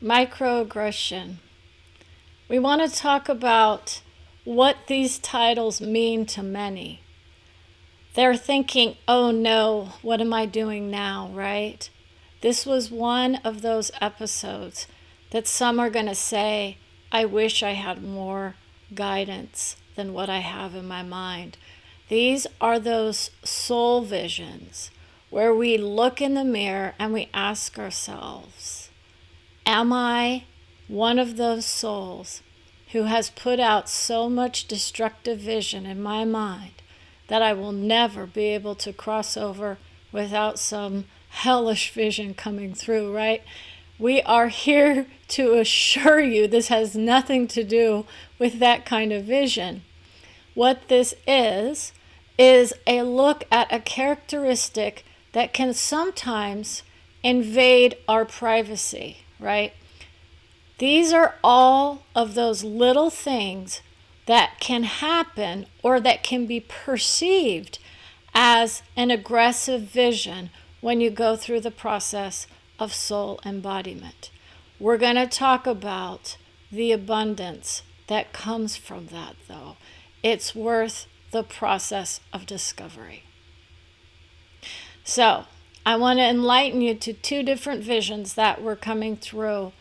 Microaggression. We want to talk about what these titles mean to many. They're thinking, oh no, what am I doing now, right? This was one of those episodes that some are going to say, I wish I had more guidance than what I have in my mind. These are those soul visions where we look in the mirror and we ask ourselves, am I one of those souls who has put out so much destructive vision in my mind that I will never be able to cross over without some hellish vision coming through, right? We are here to assure you this has nothing to do with that kind of vision. What this is a look at a characteristic that can sometimes invade our privacy, right? These are all of those little things that can happen or that can be perceived as an aggressive vision when you go through the process of soul embodiment. We're going to talk about the abundance that comes from that, though. It's worth the process of discovery. So, I want to enlighten you to two different visions that were coming through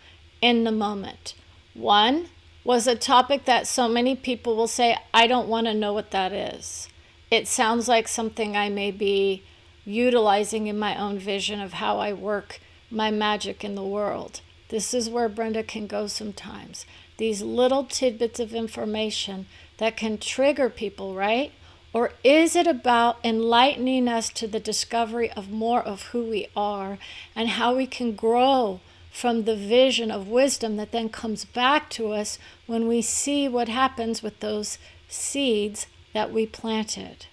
in the moment. One was a topic that so many people will say, I don't want to know what that is. It sounds like something I may be utilizing in my own vision of how I work my magic in the world. This is where Brenda can go sometimes. These little tidbits of information that can trigger people, right? Or is it about enlightening us to the discovery of more of who we are and how we can grow from the vision of wisdom that then comes back to us when we see what happens with those seeds that we planted?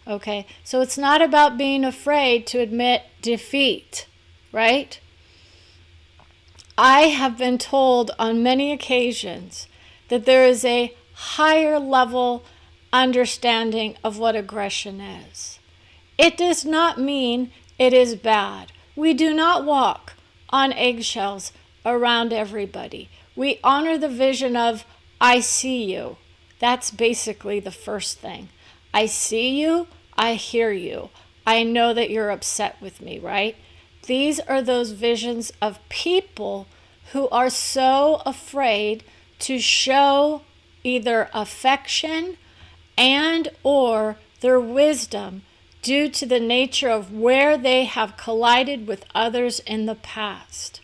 Okay, so it's not about being afraid to admit defeat, right? I have been told on many occasions that there is a higher level understanding of what aggression is. It does not mean it is bad. We do not walk on eggshells around everybody. We honor the vision of, I see you. That's basically the first thing. I see you, I hear you. I know that you're upset with me, right? These are those visions of people who are so afraid to show either affection and or their wisdom due to the nature of where they have collided with others in the past.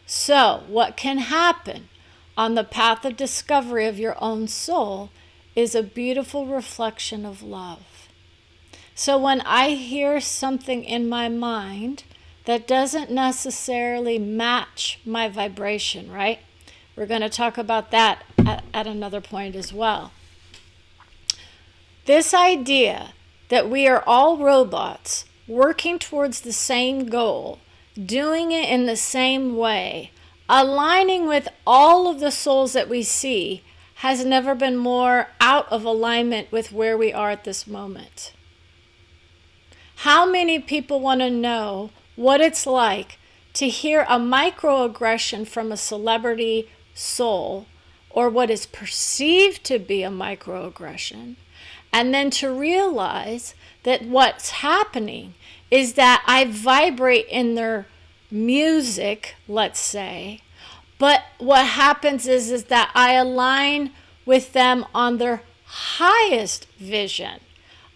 So, what can happen on the path of discovery of your own soul is a beautiful reflection of love. So when I hear something in my mind that doesn't necessarily match my vibration, right? We're going to talk about that at another point as well. This idea that we are all robots working towards the same goal, doing it in the same way, aligning with all of the souls that we see, has never been more out of alignment with where we are at this moment. How many people want to know what it's like to hear a microaggression from a celebrity soul, or what is perceived to be a microaggression, and then to realize that what's happening is that I vibrate in their music, let's say, but what happens is that I align with them on their highest vision.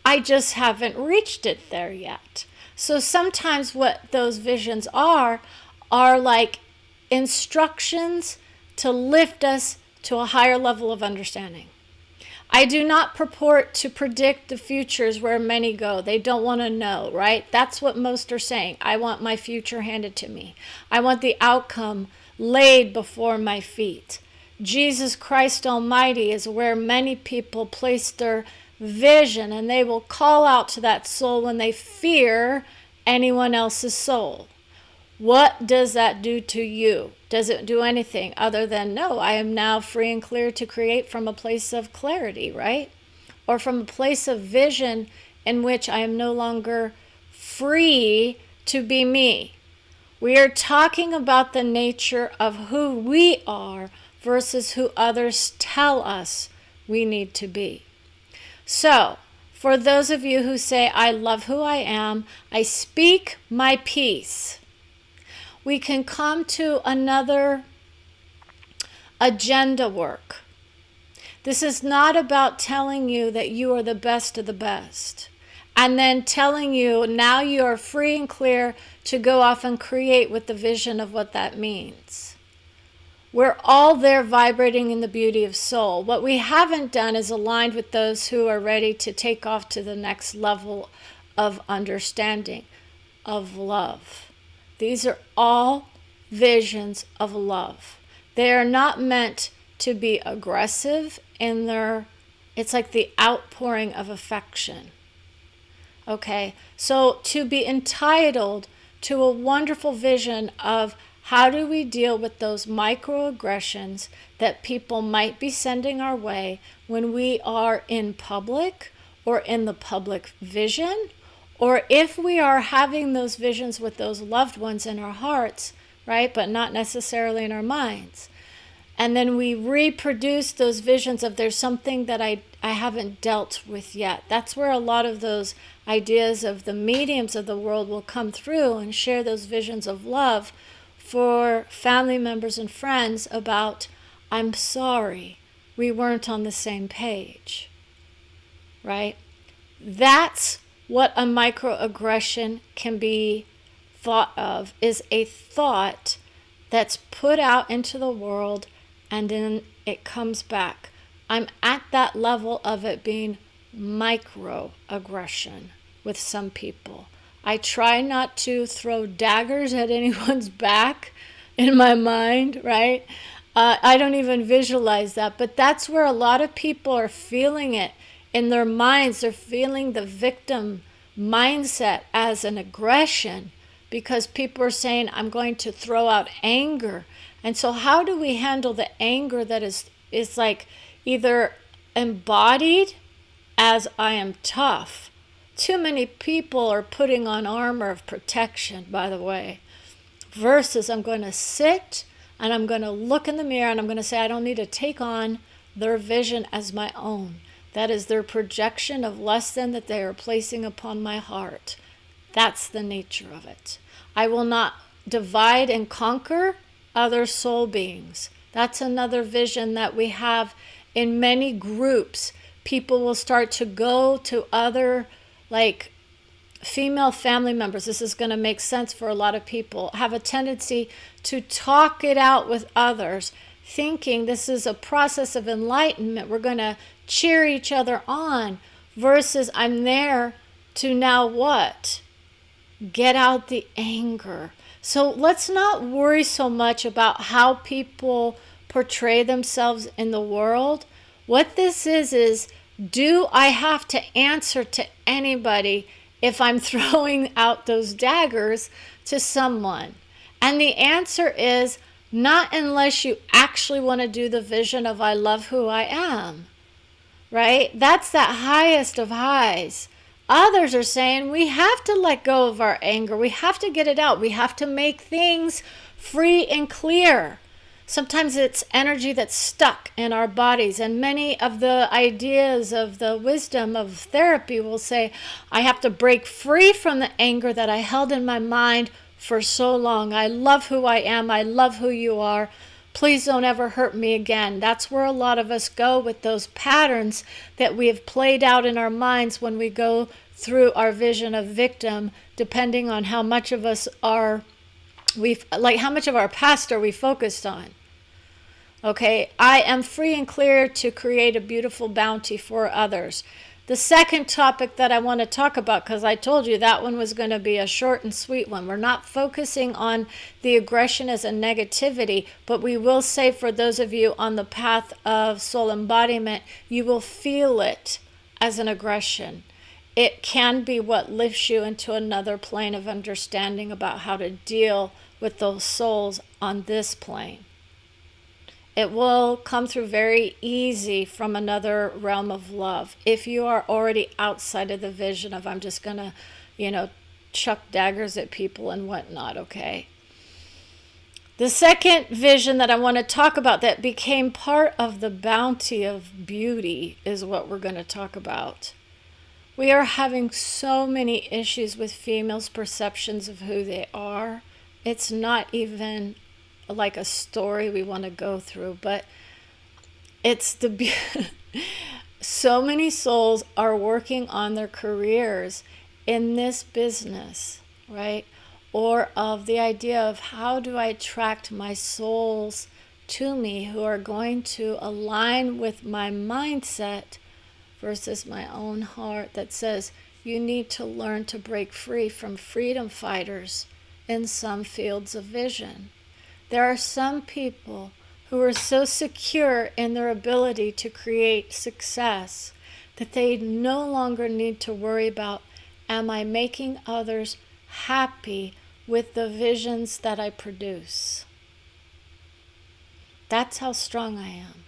I just haven't reached it there yet. So sometimes what those visions are like instructions to lift us to a higher level of understanding. I do not purport to predict the futures where many go. They don't want to know, right? That's what most are saying. I want my future handed to me. I want the outcome laid before my feet. Jesus Christ Almighty is where many people place their vision, and they will call out to that soul when they fear anyone else's soul. What does that do to you? Does it do anything other than, no, I am now free and clear to create from a place of clarity, right? Or from a place of vision in which I am no longer free to be me. We are talking about the nature of who we are versus who others tell us we need to be. So, for those of you who say, I love who I am, I speak my peace, we can come to another agenda work. This is not about telling you that you are the best of the best and then telling you now you are free and clear to go off and create with the vision of what that means. We're all there vibrating in the beauty of soul. What we haven't done is aligned with those who are ready to take off to the next level of understanding, of love. These are all visions of love. They are not meant to be aggressive in their, it's like the outpouring of affection. Okay, so to be entitled to a wonderful vision of how do we deal with those microaggressions that people might be sending our way when we are in public or in the public vision, or if we are having those visions with those loved ones in our hearts, right, but not necessarily in our minds. And then we reproduce those visions of there's something that I haven't dealt with yet. That's where a lot of those ideas of the mediums of the world will come through and share those visions of love for family members and friends about, I'm sorry, we weren't on the same page, right? That's what a microaggression can be thought of, is a thought that's put out into the world and then it comes back. I'm at that level of it being microaggression with some people. I try not to throw daggers at anyone's back in my mind, right? I don't even visualize that, but that's where a lot of people are feeling it in their minds. They're feeling the victim mindset as an aggression because people are saying, I'm going to throw out anger. And so how do we handle the anger that is like either embodied as I am tough? Too many people are putting on armor of protection, by the way, versus I'm going to sit and I'm going to look in the mirror and I'm going to say, I don't need to take on their vision as my own. That is their projection of less than that they are placing upon my heart. That's the nature of it. I will not divide and conquer other soul beings. That's another vision that we have in many groups. People will start to go to other, like female family members. This is going to make sense for a lot of people. Have a tendency to talk it out with others, thinking this is a process of enlightenment. We're going to cheer each other on, versus I'm there to now what? Get out the anger. So let's not worry so much about how people portray themselves in the world. What this is do I have to answer to anybody if I'm throwing out those daggers to someone? And the answer is not unless you actually want to do the vision of I love who I am, right? That's that highest of highs. Others are saying we have to let go of our anger. We have to get it out. We have to make things free and clear. Sometimes it's energy that's stuck in our bodies. And many of the ideas of the wisdom of therapy will say, I have to break free from the anger that I held in my mind for so long. I love who I am. I love who you are. Please don't ever hurt me again. That's where a lot of us go with those patterns that we have played out in our minds when we go through our vision of victim, depending on how much of us are, how much of our past are we focused on? Okay, I am free and clear to create a beautiful bounty for others. The second topic that I want to talk about, because I told you that one was going to be a short and sweet one. We're not focusing on the aggression as a negativity, but we will say for those of you on the path of soul embodiment, you will feel it as an aggression. It can be what lifts you into another plane of understanding about how to deal with those souls on this plane. It will come through very easy from another realm of love. If you are already outside of the vision of I'm just going to, chuck daggers at people and whatnot, okay? The second vision that I want to talk about that became part of the bounty of beauty is what we're going to talk about. We are having so many issues with females' perceptions of who they are. It's not even like a story we want to go through, but it's so many souls are working on their careers in this business, right? Or of the idea of how do I attract my souls to me who are going to align with my mindset versus my own heart that says you need to learn to break free from freedom fighters in some fields of vision. There are some people who are so secure in their ability to create success that they no longer need to worry about, am I making others happy with the visions that I produce? That's how strong I am.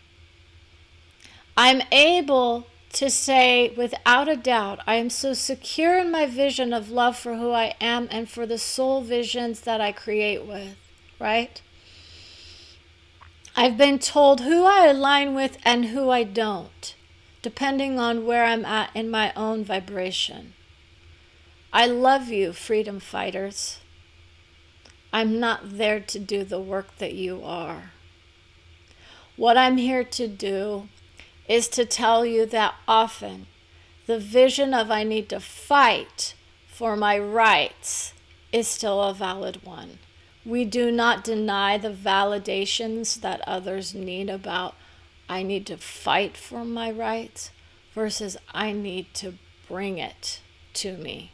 I'm able to say without a doubt, I am so secure in my vision of love for who I am and for the soul visions that I create with, right? I've been told who I align with and who I don't, depending on where I'm at in my own vibration. I love you, freedom fighters. I'm not there to do the work that you are. What I'm here to do is to tell you that often the vision of I need to fight for my rights is still a valid one. We do not deny the validations that others need about I need to fight for my rights versus I need to bring it to me.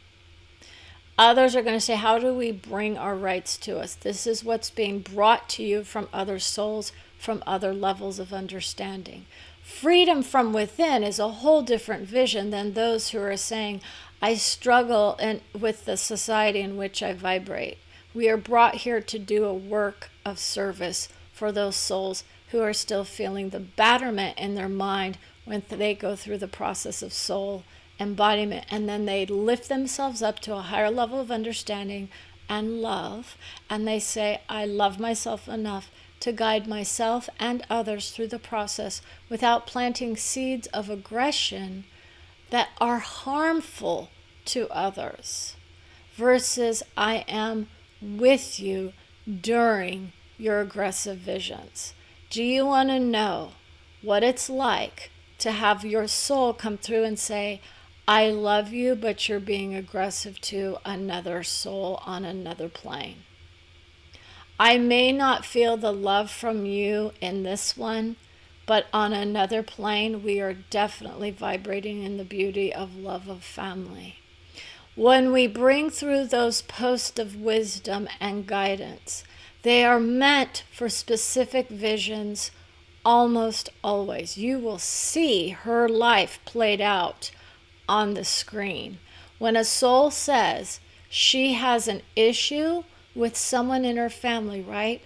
Others are going to say, how do we bring our rights to us? This is what's being brought to you from other souls, from other levels of understanding. Freedom from within is a whole different vision than those who are saying, I struggle with the society in which I vibrate. We are brought here to do a work of service for those souls who are still feeling the batterment in their mind when they go through the process of soul embodiment, and then they lift themselves up to a higher level of understanding and love, and they say, I love myself enough to guide myself and others through the process without planting seeds of aggression that are harmful to others, versus I am with you during your aggressive visions. Do you want to know what it's like to have your soul come through and say, I love you, but you're being aggressive to another soul on another plane? I may not feel the love from you in this one, but on another plane, we are definitely vibrating in the beauty of love of family. When we bring through those posts of wisdom and guidance, they are meant for specific visions almost always. You will see her life played out on the screen. When a soul says she has an issue with someone in her family, right?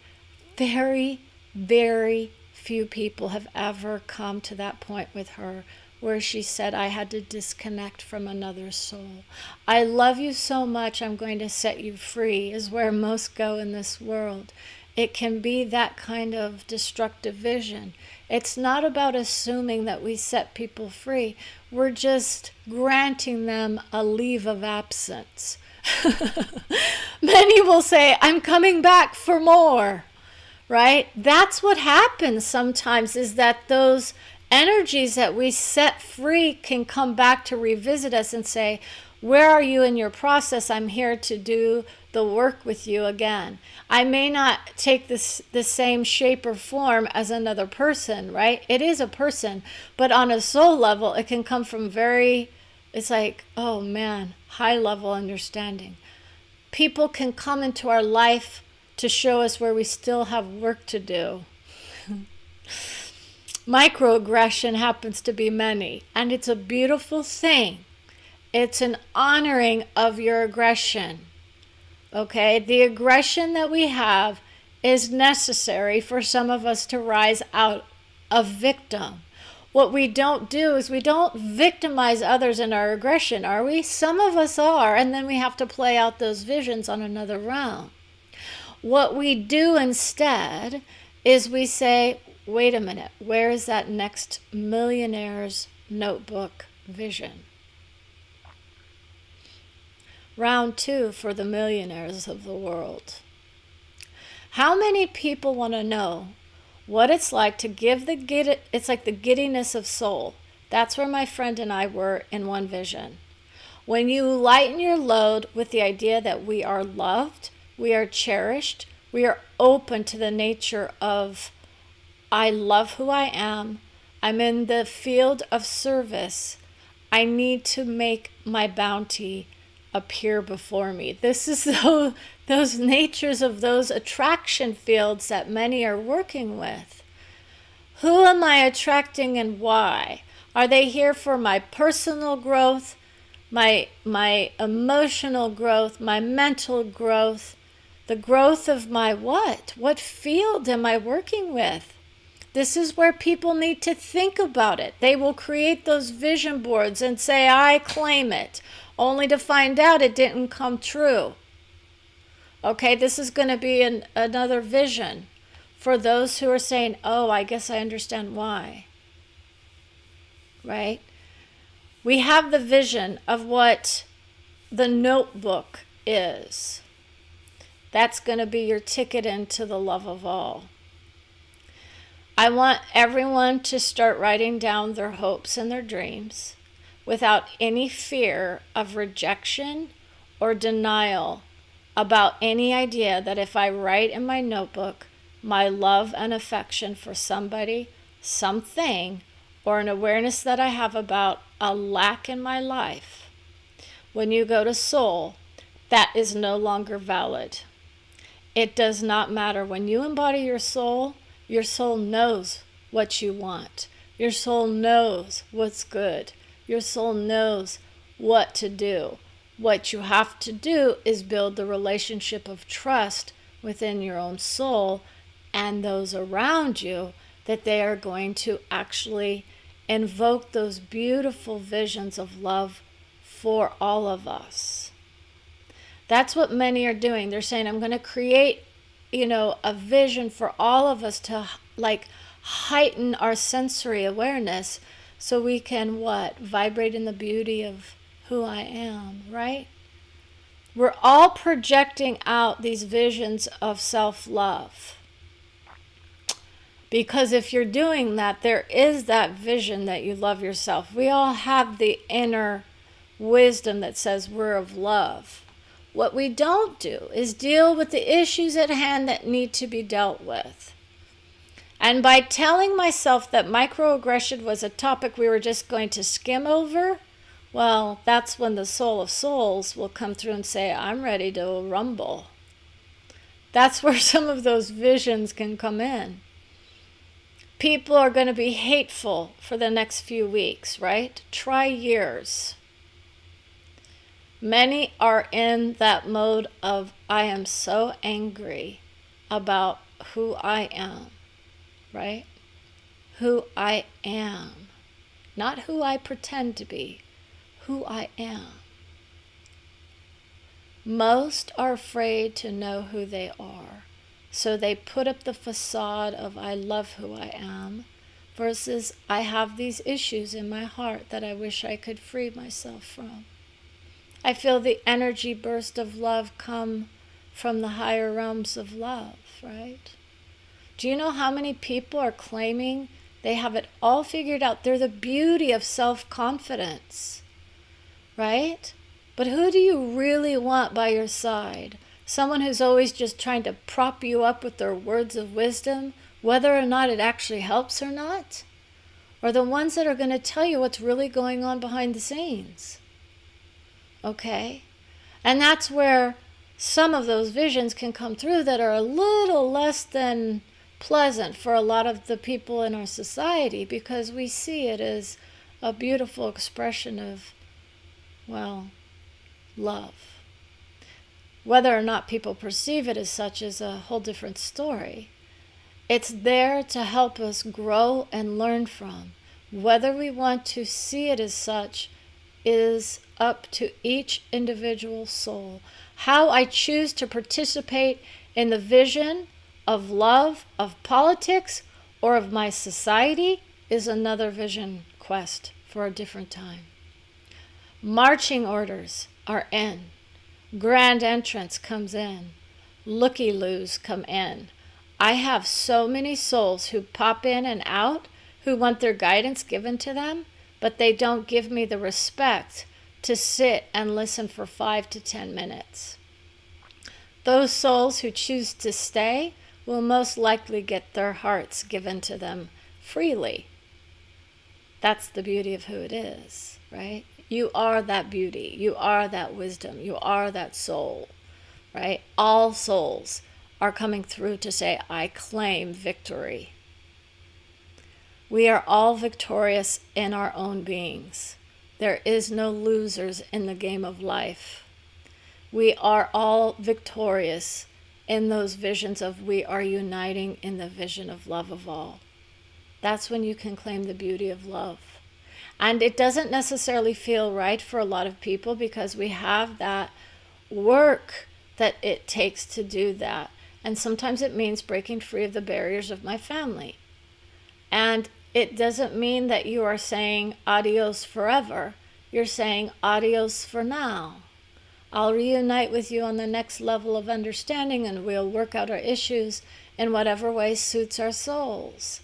Very, very few people have ever come to that point with her where she said, I had to disconnect from another soul. I love you so much, I'm going to set you free, is where most go in this world. It can be that kind of destructive vision. It's not about assuming that we set people free. We're just granting them a leave of absence. Many will say, I'm coming back for more, right? That's what happens sometimes, is that those energies that we set free can come back to revisit us and say, where are you in your process? I'm here to do the work with you again. I may not take the same shape or form as another person, right? It is a person, but on a soul level, it can come from it's like, oh man, high level understanding. People can come into our life to show us where we still have work to do. Microaggression happens to be many, and it's a beautiful thing. It's an honoring of your aggression. Okay, the aggression that we have is necessary for some of us to rise out of victim. What we don't do is we don't victimize others in our aggression, are we? Some of us are, and then we have to play out those visions on another round. What we do instead is we say, wait a minute, where is that next Millionaires Notebook vision? Round 2 for the millionaires of the world. How many people want to know what it's like to it's like the giddiness of soul. That's where my friend and I were in one vision. When you lighten your load with the idea that we are loved, we are cherished, we are open to the nature of, I love who I am, I'm in the field of service, I need to make my bounty appear before me. This is those natures of those attraction fields that many are working with. Who am I attracting and why? Are they here for my personal growth, my emotional growth, my mental growth, the growth of my what? What field am I working with? This is where people need to think about it. They will create those vision boards and say, I claim it, only to find out it didn't come true. Okay, this is going to be another vision for those who are saying, oh, I guess I understand why. Right? We have the vision of what the notebook is. That's going to be your ticket into the love of all. I want everyone to start writing down their hopes and their dreams without any fear of rejection or denial about any idea that if I write in my notebook my love and affection for somebody, something, or an awareness that I have about a lack in my life, when you go to soul, that is no longer valid. It does not matter. When you embody your soul knows what you want. Your soul knows what's good. Your soul knows what to do. What you have to do is build the relationship of trust within your own soul and those around you, that they are going to actually invoke those beautiful visions of love for all of us. That's what many are doing. They're saying, I'm going to create, a vision for all of us to heighten our sensory awareness so we can vibrate in the beauty of who I am, right? We're all projecting out these visions of self-love. Because if you're doing that, there is that vision that you love yourself. We all have the inner wisdom that says we're of love. What we don't do is deal with the issues at hand that need to be dealt with. And by telling myself that microaggression was a topic we were just going to skim over, well, that's when the soul of souls will come through and say, I'm ready to rumble. That's where some of those visions can come in. People are going to be hateful for the next few weeks, right? Try years. Many are in that mode of, I am so angry about who I am, right? Who I am. Not who I pretend to be, who I am. Most are afraid to know who they are. So they put up the facade of, I love who I am, versus, I have these issues in my heart that I wish I could free myself from. I feel the energy burst of love come from the higher realms of love, right? Do you know how many people are claiming they have it all figured out? They're the beauty of self-confidence, right? But who do you really want by your side? Someone who's always just trying to prop you up with their words of wisdom, whether or not it actually helps or not? Or the ones that are going to tell you what's really going on behind the scenes? Okay? And that's where some of those visions can come through that are a little less than pleasant for a lot of the people in our society, because we see it as a beautiful expression of, love. Whether or not people perceive it as such is a whole different story. It's there to help us grow and learn from. Whether we want to see it as such is up to each individual soul. How I choose to participate in the vision of love, of politics, or of my society is another vision quest for a different time. Marching orders are in. Grand entrance comes in. Looky-loos come in. I have so many souls who pop in and out who want their guidance given to them, but they don't give me the respect to sit and listen for 5 to 10 minutes. Those souls who choose to stay will most likely get their hearts given to them freely. That's the beauty of who it is, right? You are that beauty. You are that wisdom. You are that soul, right? All souls are coming through to say, I claim victory. We are all victorious in our own beings. There is no losers in the game of life. We are all victorious in those visions of we are uniting in the vision of love of all. That's when you can claim the beauty of love. And it doesn't necessarily feel right for a lot of people because we have that work that it takes to do that. And sometimes it means breaking free of the barriers of my family. And it doesn't mean that you are saying adios forever. You're saying adios for now. I'll reunite with you on the next level of understanding and we'll work out our issues in whatever way suits our souls.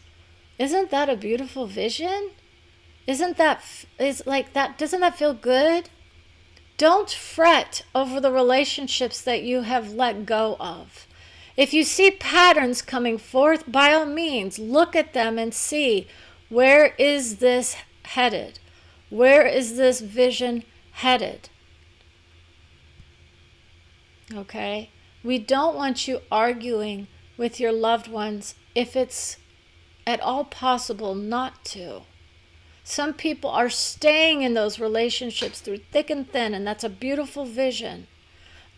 Isn't that a beautiful vision? Doesn't that feel good? Don't fret over the relationships that you have let go of. If you see patterns coming forth, by all means, look at them and see, where is this headed? Where is this vision headed? Okay? We don't want you arguing with your loved ones if it's at all possible not to. Some people are staying in those relationships through thick and thin, and that's a beautiful vision.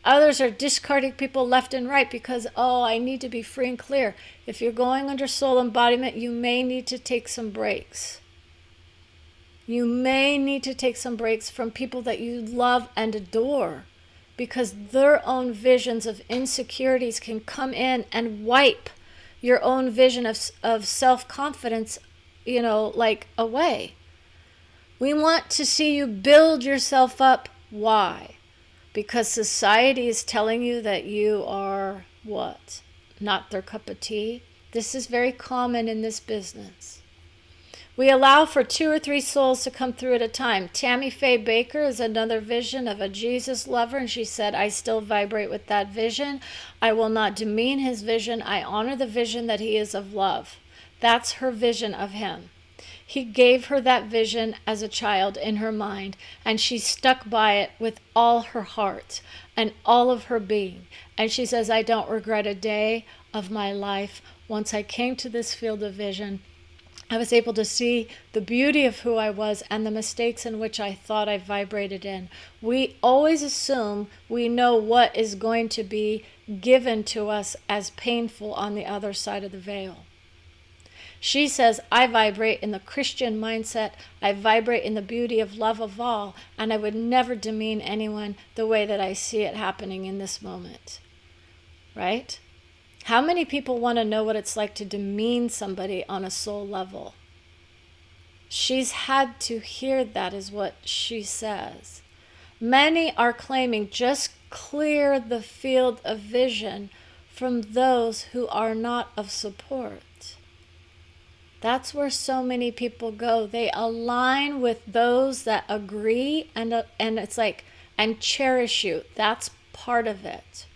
Others are discarding people left and right because, I need to be free and clear. If you're going under soul embodiment, you may need to take some breaks. You may need to take some breaks from people that you love and adore because their own visions of insecurities can come in and wipe your own vision of self-confidence, away. We want to see you build yourself up. Why? Because society is telling you that you are what? Not their cup of tea. This is very common in this business. We allow for 2 or 3 souls to come through at a time. Tammy Faye Bakker is another vision of a Jesus lover, and she said, I still vibrate with that vision. I will not demean his vision. I honor the vision that he is of love. That's her vision of him. He gave her that vision as a child in her mind, and she stuck by it with all her heart and all of her being. And she says, I don't regret a day of my life. Once I came to this field of vision, I was able to see the beauty of who I was and the mistakes in which I thought I vibrated in. We always assume we know what is going to be given to us as painful on the other side of the veil. She says, I vibrate in the Christian mindset. I vibrate in the beauty of love of all, and I would never demean anyone the way that I see it happening in this moment. Right? How many people want to know what it's like to demean somebody on a soul level? She's had to hear that, is what she says. Many are claiming just clear the field of vision from those who are not of support. That's where so many people go. They align with those that agree and it's like, and cherish you. That's part of it.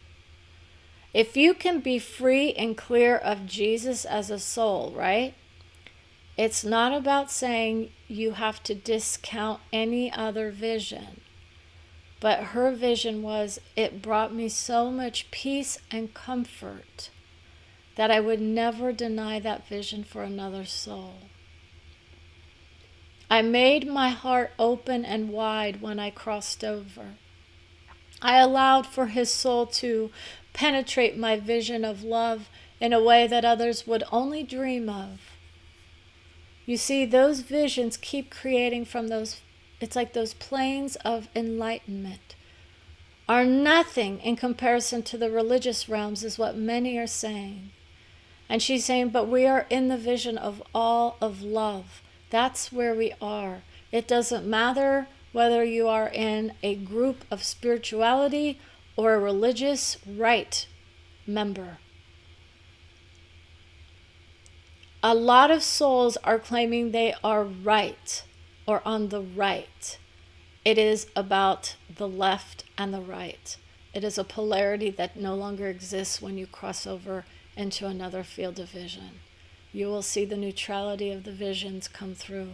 If you can be free and clear of Jesus as a soul, right? It's not about saying you have to discount any other vision. But her vision was, it brought me so much peace and comfort that I would never deny that vision for another soul. I made my heart open and wide when I crossed over. I allowed for his soul to penetrate my vision of love in a way that others would only dream of. You see, those visions keep creating from those, it's like those planes of enlightenment. are nothing in comparison to the religious realms, is what many are saying. And she's saying, but we are in the vision of all of love. That's where we are. It doesn't matter whether you are in a group of spirituality or a religious rite member. A lot of souls are claiming they are right or on the right. It is about the left and the right. It is a polarity that no longer exists when you cross over into another field of vision. You will see the neutrality of the visions come through.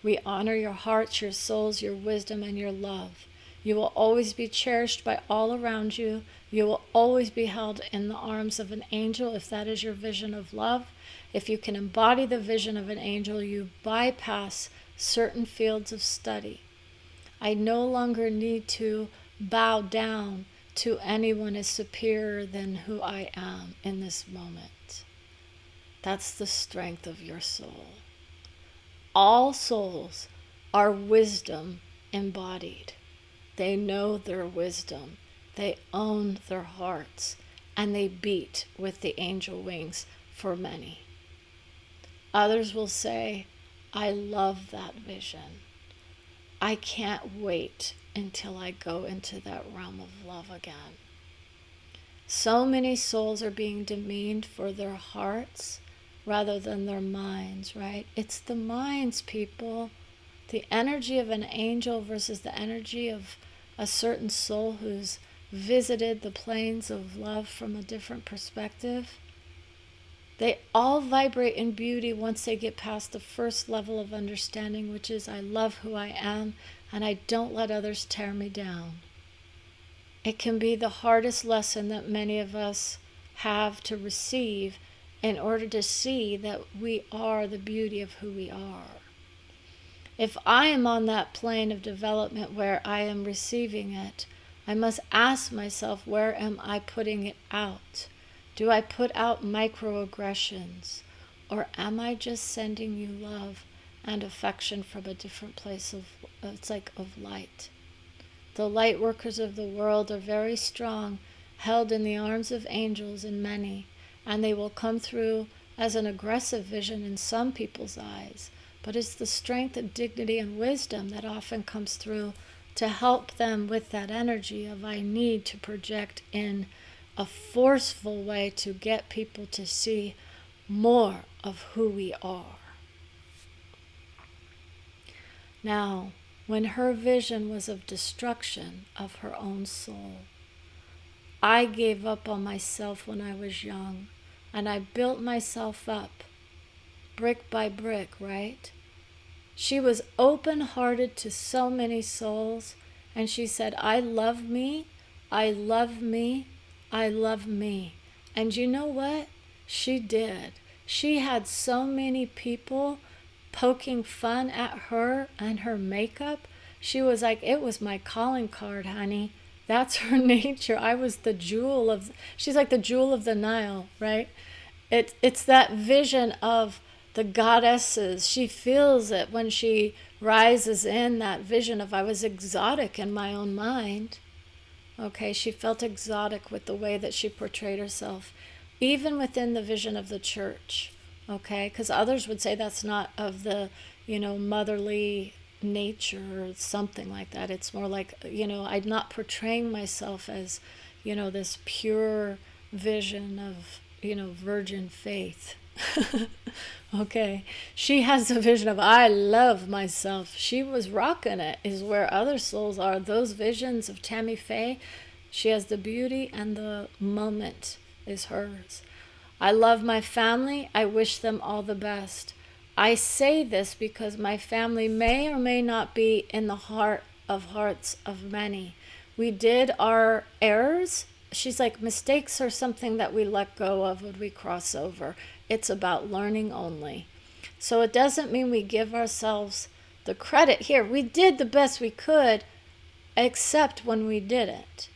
We honor your hearts, your souls, your wisdom, and your love. You will always be cherished by all around you. You will always be held in the arms of an angel if that is your vision of love. If you can embody the vision of an angel, you bypass certain fields of study. I no longer need to bow down to anyone as superior than who I am in this moment. That's the strength of your soul. All souls are wisdom embodied. They know their wisdom. They own their hearts, and they beat with the angel wings for many. Others will say, I love that vision. I can't wait until I go into that realm of love again. So many souls are being demeaned for their hearts rather than their minds, right? It's the minds, people. The energy of an angel versus the energy of a certain soul who's visited the planes of love from a different perspective. They all vibrate in beauty once they get past the first level of understanding, which is I love who I am and I don't let others tear me down. It can be the hardest lesson that many of us have to receive in order to see that we are the beauty of who we are. If I am on that plane of development where I am receiving it, I must ask myself, where am I putting it out? Do I put out microaggressions? Or am I just sending you love and affection from a different place of light? The light workers of the world are very strong, held in the arms of angels in many, and they will come through as an aggressive vision in some people's eyes. But it's the strength of dignity and wisdom that often comes through to help them with that energy of I need to project in a forceful way to get people to see more of who we are. Now, when her vision was of destruction of her own soul, I gave up on myself when I was young, and I built myself up brick by brick, right? She was open-hearted to so many souls, and she said, I love me, I love me, I love me. And you know what? She did. She had so many people poking fun at her and her makeup. She was like, it was my calling card, honey. That's her nature. I was the jewel of, she's like the jewel of the Nile, right? It's that vision of the goddesses. She feels it when she rises in that vision of I was exotic in my own mind. Okay, she felt exotic with the way that she portrayed herself, even within the vision of the church. Okay, because others would say that's not of the, motherly nature or something like that. It's more like, I'm not portraying myself as, this pure vision of, virgin faith. Okay, she has the vision of I love myself. She was rocking it, is where other souls are. Those visions of Tammy Faye, she has the beauty and the moment is hers. I love my family. I wish them all the best. I say this because my family may or may not be in the heart of hearts of many. We did our errors. She's like, mistakes are something that we let go of when we cross over. It's about learning only. So it doesn't mean we give ourselves the credit. Here, we did the best we could, except when we didn't.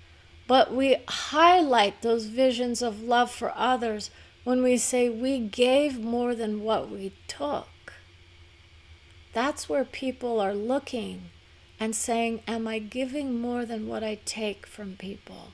But we highlight those visions of love for others when we say we gave more than what we took. That's where people are looking and saying, am I giving more than what I take from people?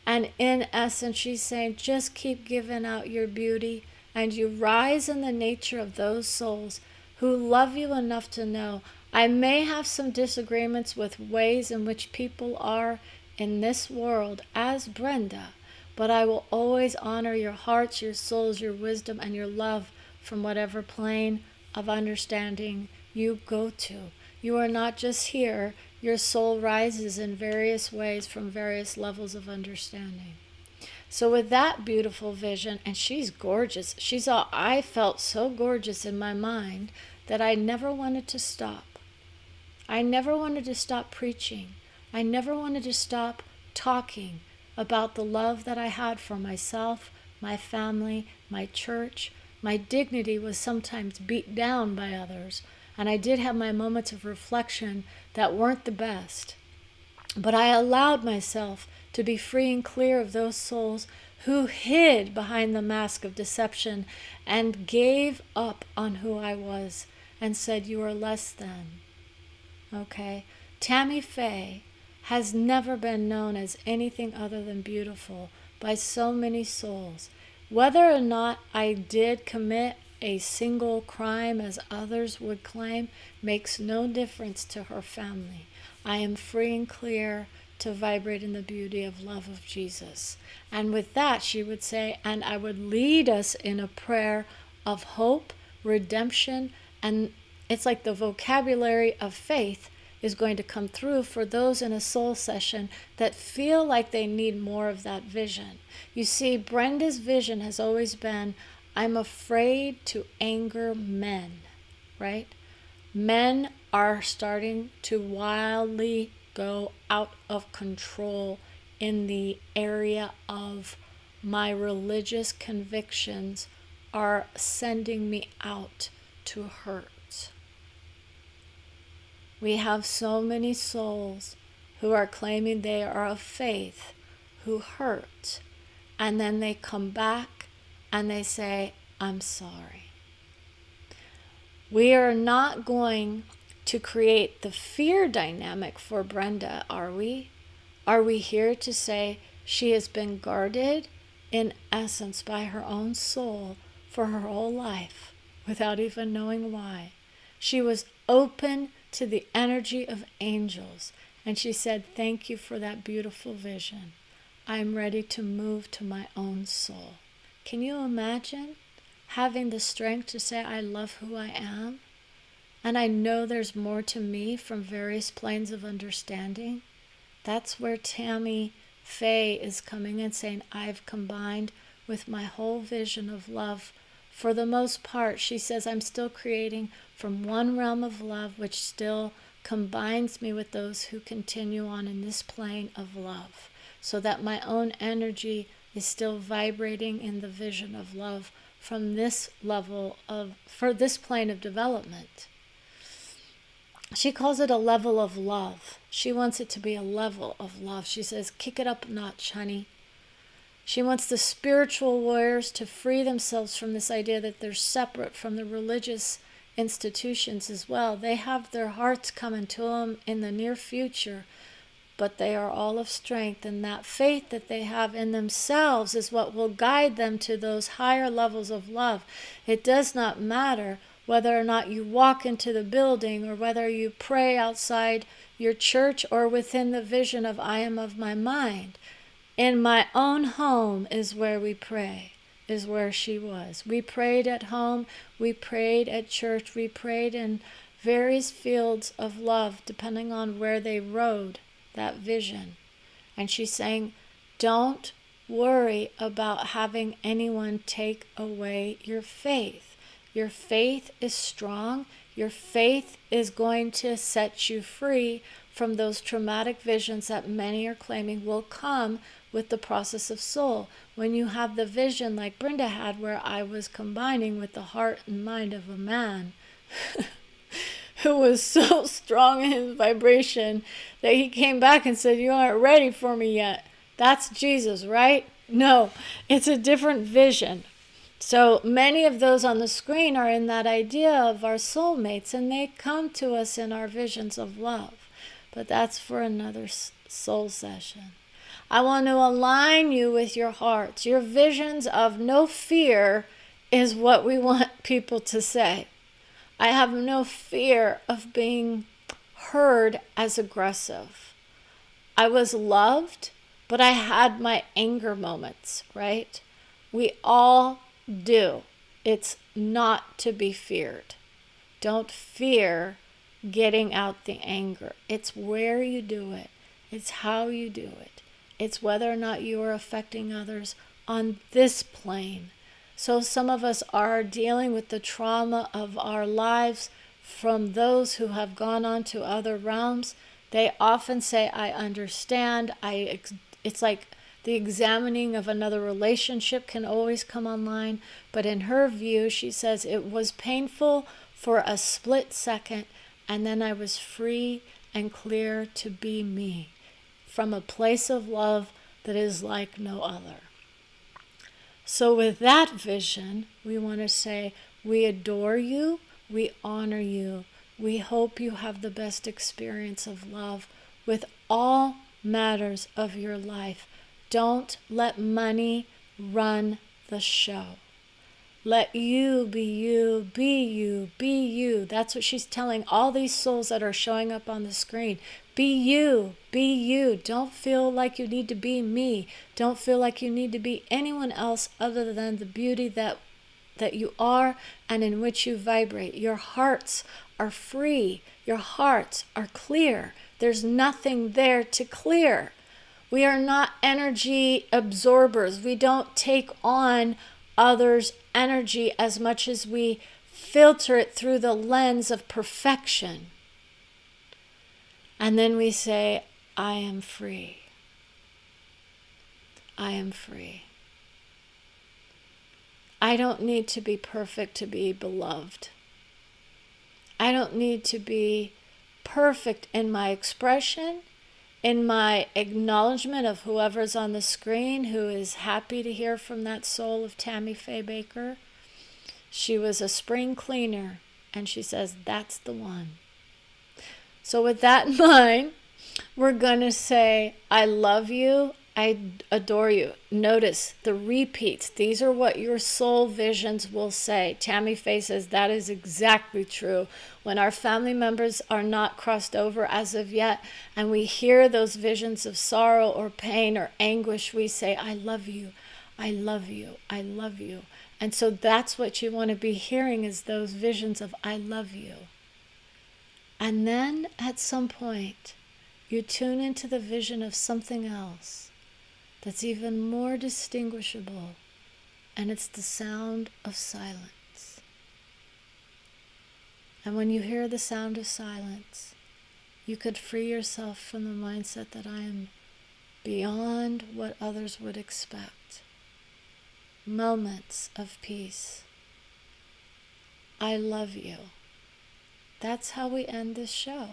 And in essence, she's saying, just keep giving out your beauty, and you rise in the nature of those souls who love you enough to know, I may have some disagreements with ways in which people are in this world as Brenda, but I will always honor your hearts, your souls, your wisdom, and your love from whatever plane of understanding you go to. You are not just here. Your soul rises in various ways from various levels of understanding. So with that beautiful vision, and she's gorgeous. I felt so gorgeous in my mind that I never wanted to stop. I never wanted to stop preaching. I never wanted to stop talking about the love that I had for myself, my family, my church. My dignity was sometimes beat down by others, and I did have my moments of reflection that weren't the best. But I allowed myself to be free and clear of those souls who hid behind the mask of deception and gave up on who I was and said, you are less than. Okay? Tammy Faye has never been known as anything other than beautiful by so many souls. Whether or not I did commit a single crime as others would claim makes no difference to her family. I am free and clear to vibrate in the beauty of love of Jesus. And with that, she would say, and I would lead us in a prayer of hope, redemption, and it's like the vocabulary of faith is going to come through for those in a soul session that feel like they need more of that vision. You see, Brenda's vision has always been, I'm afraid to anger men, right? Men are starting to wildly go out of control in the area of my religious convictions are sending me out to hurt. We have so many souls who are claiming they are of faith, who hurt, and then they come back and they say, I'm sorry. We are not going to create the fear dynamic for Brenda, are we? Are we here to say she has been guarded, in essence, by her own soul for her whole life without even knowing why? She was open to the energy of angels, and she said, thank you for that beautiful vision. I'm ready to move to my own soul. Can you imagine having the strength to say, I love who I am, and I know there's more to me from various planes of understanding? That's where Tammy Faye is coming and saying, I've combined with my whole vision of love. For the most part, she says, I'm still creating from one realm of love, which still combines me with those who continue on in this plane of love, so that my own energy is still vibrating in the vision of love from this level for this plane of development. She calls it a level of love. She wants it to be a level of love. She says, kick it up a notch, honey. She wants the spiritual warriors to free themselves from this idea that they're separate from the religious institutions as well. They have their hearts coming to them in the near future, but they are all of strength, and that faith that they have in themselves is what will guide them to those higher levels of love. It does not matter whether or not you walk into the building or whether you pray outside your church or within the vision of I am of my mind. In my own home is where we pray, is where she was. We prayed at home, we prayed at church, we prayed in various fields of love, depending on where they rode that vision. And she's saying, don't worry about having anyone take away your faith. Your faith is strong. Your faith is going to set you free from those traumatic visions that many are claiming will come with the process of soul. When you have the vision like Brenda had, where I was combining with the heart and mind of a man who was so strong in his vibration that he came back and said, you aren't ready for me yet. That's Jesus, right? No, it's a different vision. So many of those on the screen are in that idea of our soulmates, and they come to us in our visions of love. but that's for another soul session. I want to align you with your hearts. Your visions of no fear is what we want people to say. I have no fear of being heard as aggressive. I was loved, but I had my anger moments, right? We all do. It's not to be feared. Don't fear getting out the anger. It's where you do it. It's how you do it. It's whether or not you are affecting others on this plane. So some of us are dealing with the trauma of our lives from those who have gone on to other realms. They often say, I understand. It's like the examining of another relationship can always come online. But in her view, she says, it was painful for a split second, and then I was free and clear to be me from a place of love that is like no other. So with that vision, we want to say, we adore you, we honor you, we hope you have the best experience of love with all matters of your life. Don't let money run the show. Let you be you, be you, be you. That's what she's telling all these souls that are showing up on the screen. Be you, be you. Don't feel like you need to be me. Don't feel like you need to be anyone else other than the beauty that you are and in which you vibrate. Your hearts are free. Your hearts are clear. There's nothing there to clear. We are not energy absorbers. We don't take on others' energy as much as we filter it through the lens of perfection. And then we say, I am free. I am free. I don't need to be perfect to be beloved. I don't need to be perfect in my expression, in my acknowledgement of whoever's on the screen who is happy to hear from that soul of Tammy Faye Bakker. She was a spring cleaner, and she says, that's the one. So with that in mind, we're going to say, I love you, I adore you. Notice the repeats. These are what your soul visions will say. Tammy Faye says that is exactly true. When our family members are not crossed over as of yet, and we hear those visions of sorrow or pain or anguish, we say, I love you, I love you, I love you. And so that's what you want to be hearing, is those visions of I love you. And then at some point, you tune into the vision of something else that's even more distinguishable, and it's the sound of silence. And when you hear the sound of silence, you could free yourself from the mindset that I am beyond what others would expect. Moments of peace. I love you. That's how we end this show.